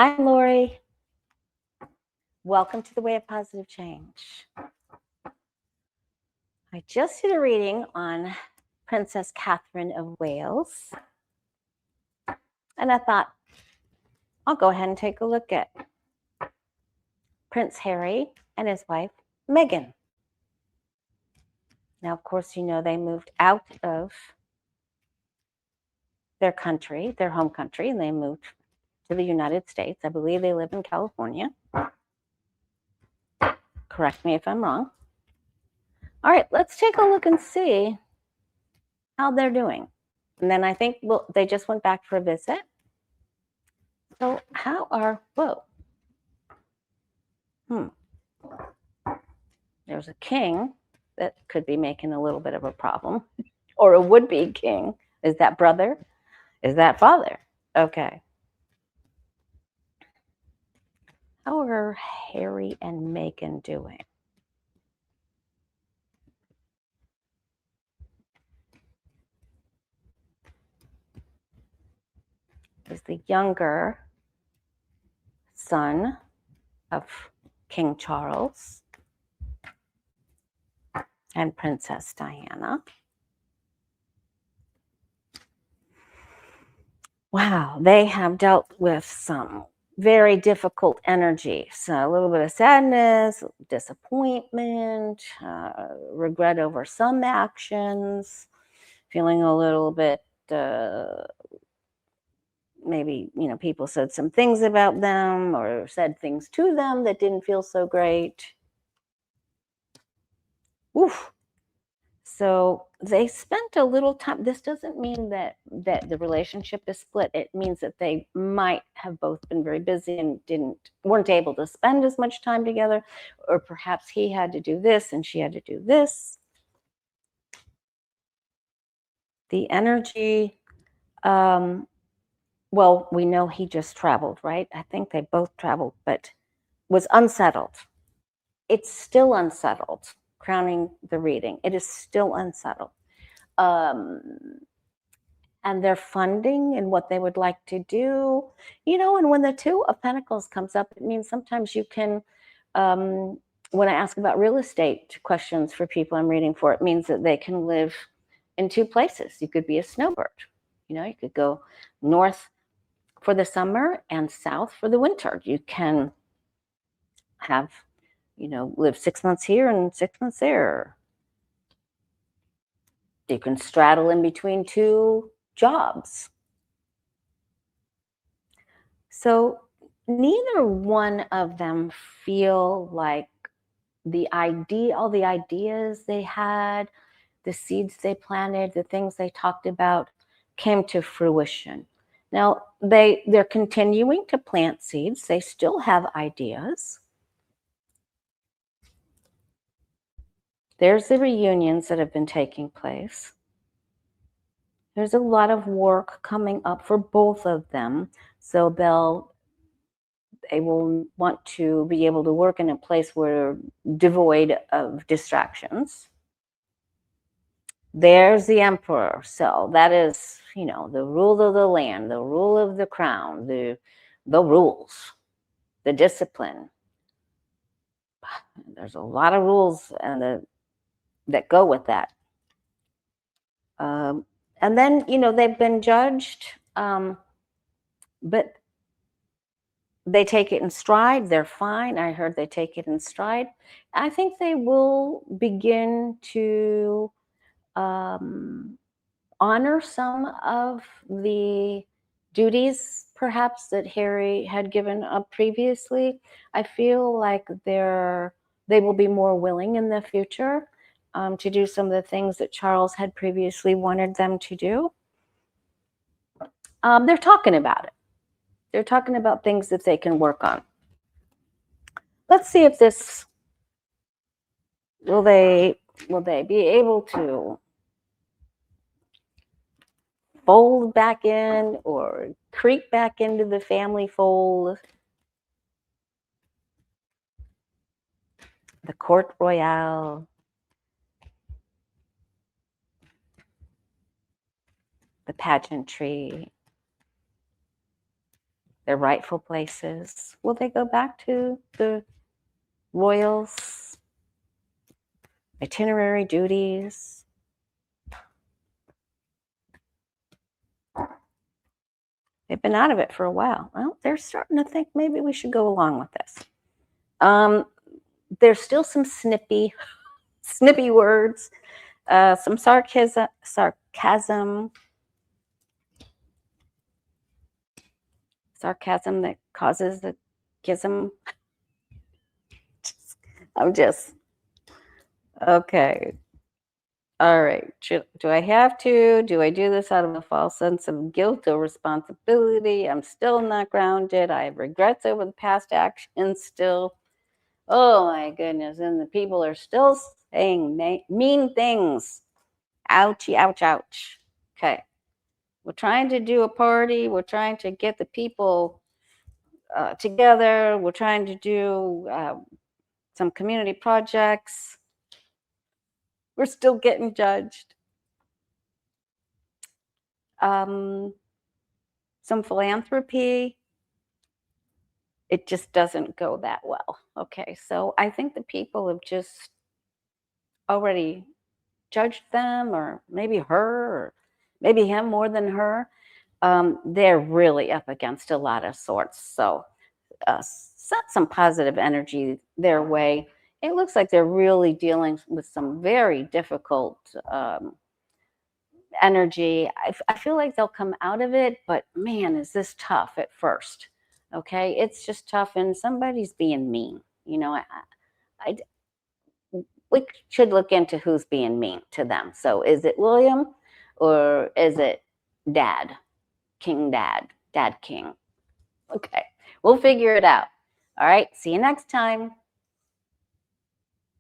Hi, Lori. Welcome to the Way of Positive Change. I just did a reading on Princess Catherine of Wales, and I thought I'll go ahead and take a look at Prince Harry and his wife, Meghan. Now, of course, you know they moved out of their country, their home country, and they moved to the United States. I believe they live in California. Correct me if I'm wrong. All right, let's take a look and see how they're doing. And then I think they just went back for a visit. So there's a king that could be making a little bit of a problem, or a would-be king. Is that brother? Is that father? Okay. How are Harry and Meghan doing? Is the younger son of King Charles and Princess Diana. Wow, they have dealt with some very difficult energy. So a little bit of sadness, disappointment, regret over some actions, feeling a little bit, maybe, people said some things about them or said things to them that didn't feel so great. Oof. So they spent a little time. This doesn't mean that the relationship is split. It means that they might have both been very busy and weren't able to spend as much time together, or perhaps he had to do this and she had to do this. The energy, well, we know he just traveled, right? I think they both traveled, but was unsettled. It's still unsettled. Crowning the reading, it is still unsettled. And their funding and what they would like to do, and when the Two of Pentacles comes up, it means sometimes you can, when I ask about real estate questions for people I'm reading for, it means that they can live in two places. You could be a snowbird. You could go north for the summer and south for the winter. You can have, live 6 months here and 6 months there. You can straddle in between two jobs. So neither one of them feel like all the ideas they had, the seeds they planted, the things they talked about came to fruition. Now, they're continuing to plant seeds. They still have ideas. There's the reunions that have been taking place. There's a lot of work coming up for both of them. So they will want to be able to work in a place where devoid of distractions. There's the emperor. So that is, the rule of the land, the rule of the crown, the rules, the discipline. There's a lot of rules that go with that. And then, they've been judged, but they take it in stride. They're fine. I heard they take it in stride. I think they will begin to honor some of the duties, perhaps, that Harry had given up previously. I feel like they will be more willing in the future to do some of the things that Charles had previously wanted them to do. They're talking about it. They're talking about things that they can work on. Let's see if this, will they be able to fold back in or creep back into the family fold? The Court Royale. The pageantry. their rightful places. Will they go back to the royals' itinerary duties? They've been out of it for a while. Well, they're starting to think maybe we should go along with this. There's still some snippy words, some sarcasm that causes a schism. I'm just okay. All right. Do I have to? Do I do this out of a false sense of guilt or responsibility? I'm still not grounded. I have regrets over the past actions still. Oh my goodness. And the people are still saying mean things. Ouchie, ouch, ouch. Okay. We're trying to do a party. We're trying to get the people together. We're trying to do some community projects. We're still getting judged. Some philanthropy. It just doesn't go that well. Okay, so I think the people have just already judged them, or maybe her, or maybe him more than her. They're really up against a lot of sorts. So set some positive energy their way. It looks like they're really dealing with some very difficult energy. I feel like they'll come out of it, but man, is this tough at first. Okay, it's just tough, and somebody's being mean. I we should look into who's being mean to them. So is it William, or is it Dad, King Dad, Dad King? Okay, we'll figure it out. All right, see you next time.